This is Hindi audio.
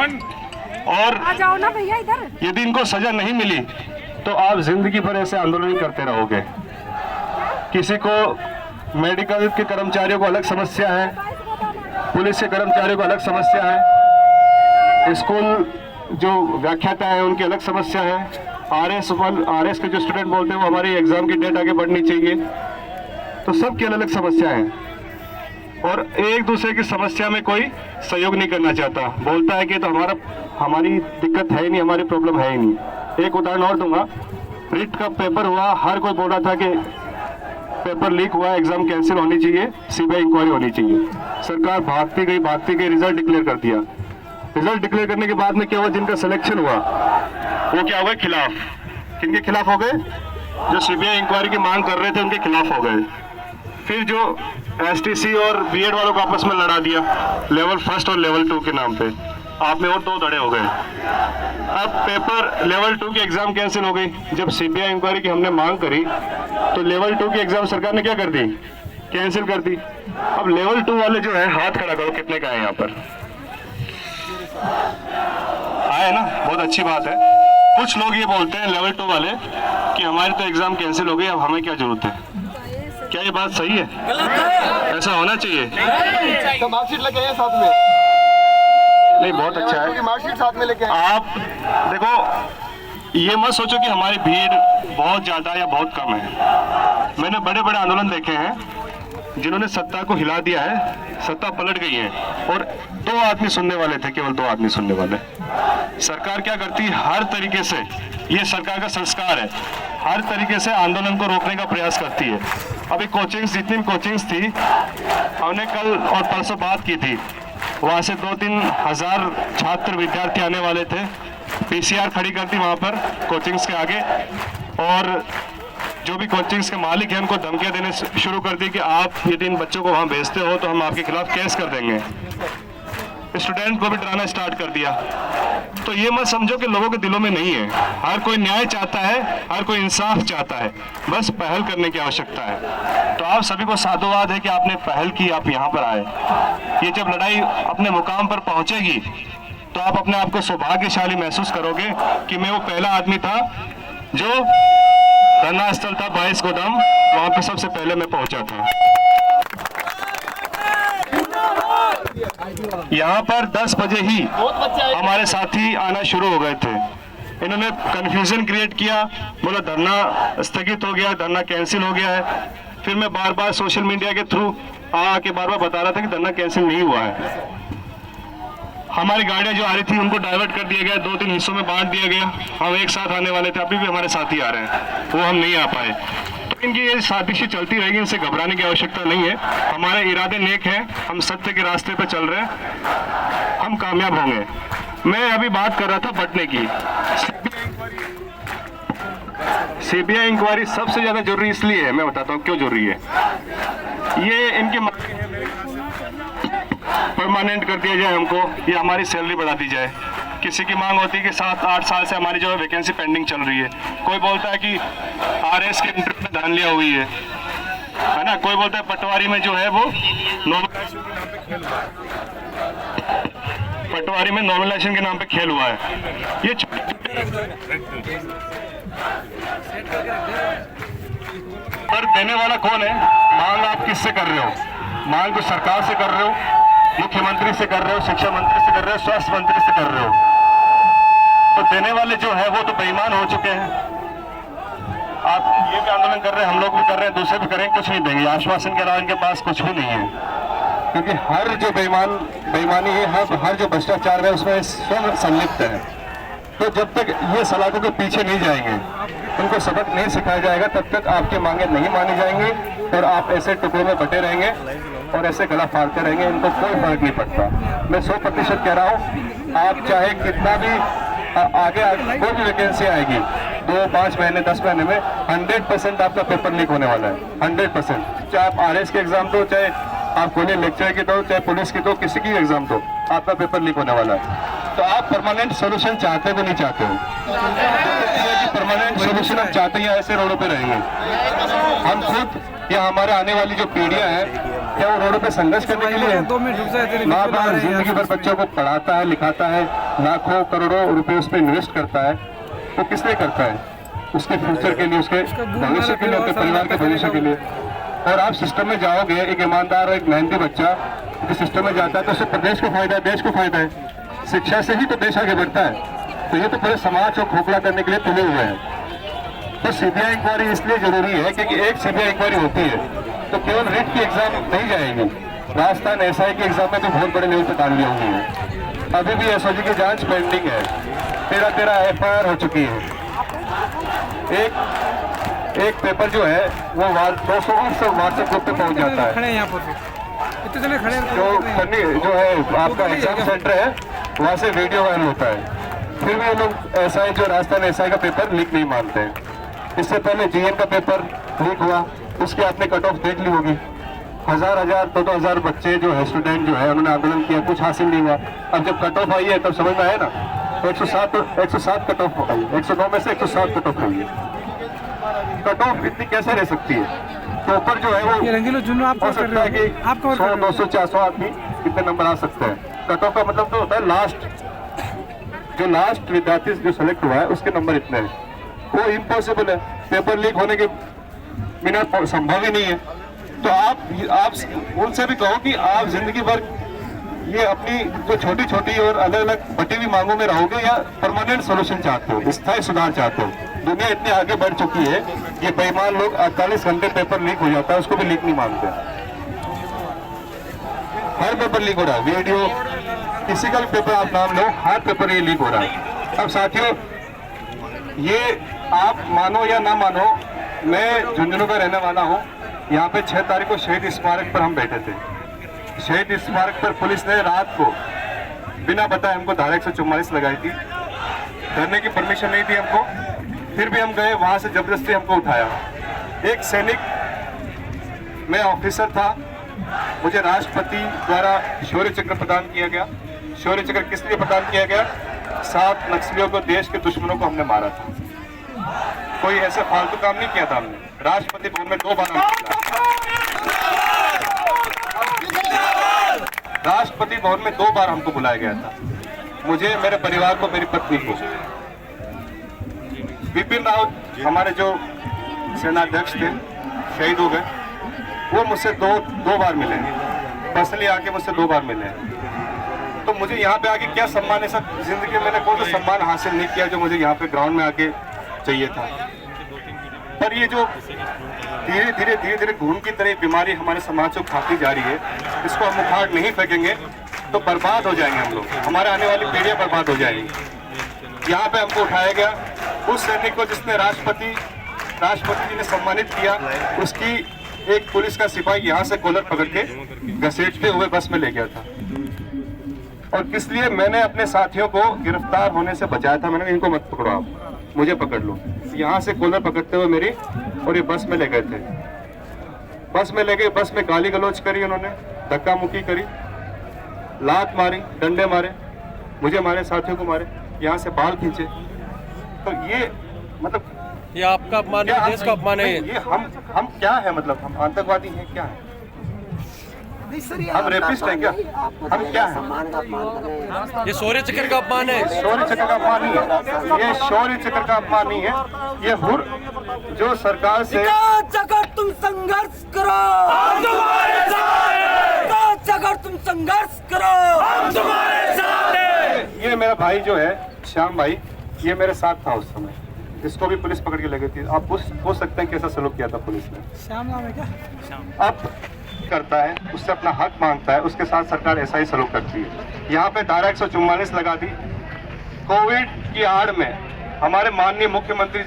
और आ जाओ ना भैया इधर। यदि इनको सजा नहीं मिली तो आप जिंदगी भर ऐसे आंदोलन करते रहोगे। किसी को मेडिकल के कर्मचारियों को अलग समस्या है, पुलिस के कर्मचारियों को अलग समस्या है, स्कूल जो व्याख्याता है उनकी अलग समस्या है, आरएस के जो स्टूडेंट बोलते हैं वो हमारी एग्जाम की डेट आगे बढ़नी चाहिए। तो सबकी अलग अलग समस्या है और एक दूसरे की समस्या में कोई सहयोग नहीं करना चाहता। बोलता है कि तो हमारी दिक्कत है ही नहीं, हमारी प्रॉब्लम है ही नहीं। एक उदाहरण और दूंगा, रिट का पेपर हुआ, हर कोई बोल रहा था कि पेपर लीक हुआ, एग्जाम कैंसिल होनी चाहिए, सीबीआई इंक्वायरी होनी चाहिए। सरकार भागती गई, रिजल्ट डिक्लेयर कर दिया। रिजल्ट डिक्लेयर करने के बाद में क्या हुआ, जिनका सिलेक्शन हुआ वो क्या हुआ, खिलाफ। किनके खिलाफ हो गए? जो सीबीआई इंक्वायरी की मांग कर रहे थे उनके खिलाफ हो गए। फिर जो एसटीसी और बीएड वालों को आपस में लड़ा दिया, लेवल 1 और लेवल 2 के नाम पे, आप में और 2 धड़े हो गए। अब पेपर लेवल 2 की एग्जाम कैंसिल हो गई। जब सीबीआई इंक्वायरी की हमने मांग करी तो लेवल 2 की एग्जाम सरकार ने क्या कर दी, कैंसिल कर दी। अब लेवल 2 वाले जो है, हाथ खड़ा करो कितने का है यहाँ पर, आए ना, बहुत अच्छी बात है। कुछ लोग ये बोलते हैं लेवल 2 वाले कि हमारी तो एग्जाम कैंसिल हो गई, अब हमें क्या जरूरत है। क्या ये बात सही है? ऐसा होना चाहिए। तो मार्कशीट लेके आए साथ में? नहीं, बहुत अच्छा है, मार्कशीट साथ में लेके आए। आप देखो, ये मत सोचो कि हमारी भीड़ बहुत ज्यादा या बहुत कम है। मैंने बड़े बड़े आंदोलन देखे हैं जिन्होंने सत्ता को हिला दिया है, सत्ता पलट गई है और 2 आदमी सुनने वाले थे, केवल 2 आदमी सुनने वाले। सरकार क्या करती है, हर तरीके से, ये सरकार का संस्कार है, हर तरीके से आंदोलन को रोकने का प्रयास करती है। अभी कोचिंग्स, जितनी भी कोचिंग्स थी, हमने कल और परसों बात की थी, वहाँ से 2-3 हजार छात्र विद्यार्थी आने वाले थे। पीसीआर खड़ी करती वहाँ पर कोचिंग्स के आगे, और जो भी कोचिंग्स के मालिक हैं उनको धमकियां देने शुरू कर दी कि आप यदि इन बच्चों को वहाँ भेजते हो तो हम आपके खिलाफ केस कर देंगे। स्टूडेंट को भी डराना स्टार्ट कर दिया। तो ये मत समझो कि लोगों के दिलों में नहीं है, हर कोई न्याय चाहता है, हर कोई इंसाफ चाहता है, बस पहल करने की आवश्यकता है। तो आप सभी को साधुवाद है कि आपने पहल की, आप यहाँ पर आए। ये जब लड़ाई अपने मुकाम पर पहुंचेगी तो आप अपने आप को सौभाग्यशाली महसूस करोगे कि मैं वो पहला आदमी था जो धरना स्थल था 22 गोदाम, वहां पे सबसे पहले मैं पहुंचा था। यहाँ पर 10 बजे ही हमारे साथी आना शुरू हो गए थे। इन्होंने कंफ्यूजन क्रिएट किया, बोला धरना स्थगित हो गया, धरना कैंसिल हो गया है। फिर मैं बार बार सोशल मीडिया के थ्रू आके बार बार बता रहा था कि धरना कैंसिल नहीं हुआ है। हमारी गाड़ियां जो आ रही थी उनको डाइवर्ट कर दिया गया, 2-3 हिस्सों में बांट दिया गया। हम एक साथ आने वाले थे, अभी भी हमारे साथी आ रहे हैं, वो हम नहीं आ पाए। तो इनकी ये साजिशें चलती रहेगी, इनसे घबराने की आवश्यकता नहीं है। हमारे इरादे नेक हैं, हम सत्य के रास्ते पर चल रहे हैं, हम कामयाब होंगे। मैं अभी बात कर रहा था बटने की। सीबीआई इंक्वायरी सबसे ज्यादा जरूरी इसलिए है, मैं बताता हूँ क्यों जरूरी है। ये इनके परमानेंट कर दिया जाए हमको, या हमारी सैलरी बढ़ा दी जाए। किसी की मांग होती है कि 7-8 साल से हमारी जो है वैकेंसी पेंडिंग चल रही है। कोई बोलता है कि आरएस के इंटरव्यू में धान लिया हुई है ना। कोई बोलता है पटवारी में जो है वो पटवारी में नॉर्मलाइजेशन के नाम पे खेल हुआ है। ये पर देने वाला कौन है? मांग आप किससे कर रहे हो? मांग तो सरकार से कर रहे हो, मुख्यमंत्री से कर रहे हो, शिक्षा मंत्री से कर रहे हो, स्वास्थ्य मंत्री से कर रहे हो। तो देने वाले जो है वो तो बेईमान हो चुके हैं। आप ये भी आंदोलन कर रहे हैं, हम लोग भी कर रहे हैं, दूसरे भी करेंगे, कुछ नहीं देंगे। आश्वासन के अलावा इनके पास कुछ भी नहीं है, क्योंकि हर जो बेईमानी है, हर जो भ्रष्टाचार है उसमें स्वयं संलिप्त है। तो जब तक ये सलाखों के पीछे नहीं जाएंगे, उनको सबक नहीं सिखाया जाएगा, तब तक आपकी मांगे नहीं मानी जाएंगी और आप ऐसे टुकड़ों में बटे रहेंगे और ऐसे गला फाड़ते रहेंगे। इनको कोई फर्क नहीं पड़ता। मैं 100% कह रहा हूँ, आप चाहे कितना भी आगे कोई भी वैकेंसी आएगी 2, 5 महीने, 10 महीने में 100% आपका पेपर लीक होने वाला है। 100%। चाहे आप आरएस के एग्जाम दो, चाहे आप कोई लेक्चर की दो, चाहे पुलिस की दो, किसी की एग्जाम दो, आपका पेपर लीक होने वाला है। तो आप परमानेंट सोल्यूशन चाहते हो नहीं चाहते हो? परमानेंट सोल्यूशन हम चाहते हैं, ऐसे रोडों पे रहेंगे हम खुद या हमारे आने वाली जो पीढ़ियां हैं क्या वो रोडों पे संघर्ष करने के लिए? 2 मिनट रुक जाए तेरे माँ बाप जिंदगी भर बच्चों को पढ़ाता है, लिखाता है, लाखों करोड़ों रुपए उस पर इन्वेस्ट करता है, वो किस लिए करता है? उसके फ्यूचर के लिए, उसके भविष्य के लिए, अपने परिवार के भविष्य के लिए। और आप सिस्टम में जाओगे, एक ईमानदार और एक मेहनती बच्चा जो सिस्टम में जाता है तो उससे प्रदेश को फायदा है, देश को फायदा है। शिक्षा से ही तो देश आगे बढ़ता है। तो ये तो पूरे समाज को खोखला करने के लिए तुले हुए हैं। तो सीबीआई इंक्वायरी इसलिए जरूरी है क्योंकि एक सीबीआई इंक्वायरी होती है तो केवल रिट की एग्जाम नहीं जाएगी, राजस्थान एसआई के एग्जाम में तो बहुत बड़े लेवल पर कामयाबी होंगी है। अभी भी एसओजी की जांच पेंडिंग है, 13 एफआईआर हो चुकी है। एक पेपर जो है वो 200 व्हाट्सएप ग्रुप पे पहुंच जाता है। खड़े यहाँ पर इतने जने खड़े जो है आपका एग्जाम सेंटर है वहाँ से वीडियो वायरल होता है। फिर भी ये लोग एसआई जो राजस्थान एसआई का पेपर लीक नहीं मानते हैं। इससे पहले जीएन का पेपर लीक हुआ, उसकी आपने कट ऑफ देख ली होगी। 2,000 बच्चे जो है, स्टूडेंट जो है, उन्होंने आंदोलन किया, कुछ हासिल नहीं हुआ। अब जब कट ऑफ आई है तब समझ में आया ना, तो 107 कट ऑफ आई, 109 में से 107 कट ऑफ हुई है। कट ऑफ इतनी कैसे रह सकती है? तो ऊपर जो है वो रंगीलो जुनू आप हो सकता है कि 100, 200, 400 आदमी कितने नंबर आ सकते हैं। कट ऑफ का मतलब तो होता है लास्ट विद्यार्थी जो सेलेक्ट हुआ है उसके नंबर इतने हैं। वो इम्पॉसिबल है, पेपर लीक होने के बिना संभव ही नहीं है। तो आप उनसे भी कहो कि आप जिंदगी भर ये अपनी जो छोटी छोटी और अलग अलग बटी हुई मांगों में रहोगे या परमानेंट सोल्यूशन चाहते हो, स्थायी सुधार चाहते हो। दुनिया इतनी आगे बढ़ चुकी है, ये बेईमान लोग 48 घंटे पेपर लीक हो जाता है, उसको भी लीक नहीं मानते। हर पेपर लीक हो रहा है, वीडियो, किसी का भी पेपर आप नाम लो, हर पेपर ये लीक हो रहा है। अब साथियों, ये आप मानो या ना मानो, मैं झुंझुनू का रहने वाला हूँ। यहाँ पे 6 तारीख को शहीद स्मारक पर हम बैठे थे। शहीद स्मारक पर पुलिस ने रात को बिना बताए हमको धारा 144 लगाई थी, धरने की परमिशन नहीं थी हमको। फिर भी हम गए, वहाँ से जबरदस्ती हमको उठाया। एक सैनिक, मैं ऑफिसर था, मुझे राष्ट्रपति द्वारा शौर्य चक्र प्रदान किया गया। शौर्य चक्र किस लिए प्रदान किया गया? 7 नक्सलियों को, देश के दुश्मनों को हमने मारा था। कोई ऐसे फालतू काम नहीं किया था हमने। राष्ट्रपति भवन में 2 बार राष्ट्रपति भवन में 2 बार हमको बुलाया गया था, मुझे, मेरे परिवार को, मेरी पत्नी को। विपिन रावत हमारे जो सेनाध्यक्ष थे, शहीद हो गए, वो मुझसे दो बार मिले, पर्सनली आके मुझसे 2 बार मिले। तो मुझे यहाँ पे आके क्या सम्मान है? सब जिंदगी में मैंने कोई तो सम्मान हासिल नहीं किया जो मुझे यहाँ पे ग्राउंड में आके चाहिए था। पर ये जो धीरे धीरे घून की तरह बीमारी हमारे समाज को खाती जा रही है, इसको हम उखाड़ नहीं फेंकेंगे तो बर्बाद हो जाएंगे हम लोग, हमारे आने वाली पीढ़ियां बर्बाद हो जाएंगी। यहाँ पे हमको उठाया गया, उस सैनिक को जिसने राष्ट्रपति जी ने सम्मानित किया, उसकी एक पुलिस का सिपाही यहाँ से कॉलर पकड़ के घसीटते हुए बस में ले गया था। और किस लिए? मैंने अपने साथियों को गिरफ्तार होने से बचाया था। मैंने इनको मत पकड़ो, आप मुझे पकड़ लो। यहाँ से कॉलर पकड़ते हुए मेरी, और ये बस में ले गए थे। बस में ले गए, बस में गाली गलौज करी उन्होंने, धक्का मुक्की करी, लात मारी, डंडे मारे, मुझे मारे, साथियों को मारे, यहाँ से बाल खींचे। तो ये मतलब ये आपका अपमान है, देश का अपमान है। ये हम क्या है? मतलब हम आतंकवादी हैं क्या है? हम रेपिस्ट हैं क्या? हम क्या हैं? ये शौर्य चक्र का अपमान है। शौर्य चक्र का अपमान नहीं है, ये शौर्य चक्र का अपमान नहीं है। ये हुर जो सरकार से अगर तुम संघर्ष करो, हम तुम्हारे साथ हैं। अगर तुम संघर्ष करो, हम तुम्हारे साथ हैं। ये मेरा भाई जो है श्याम भाई, ये मेरे साथ था उस समय। इसको भी पुलिस पकड़ के ले गई थी। आप पूछ सकते हैं कैसा सलूक किया था पुलिस ने। श्याम नाम है क्या? अब करता है, उससे अपना हक मांगता है, उसके साथ सरकार ऐसा ही सलूक करती है। यहाँ पे धारा 144 लगा दी। कोविड की आड़ में हमारे माननीय मुख्यमंत्री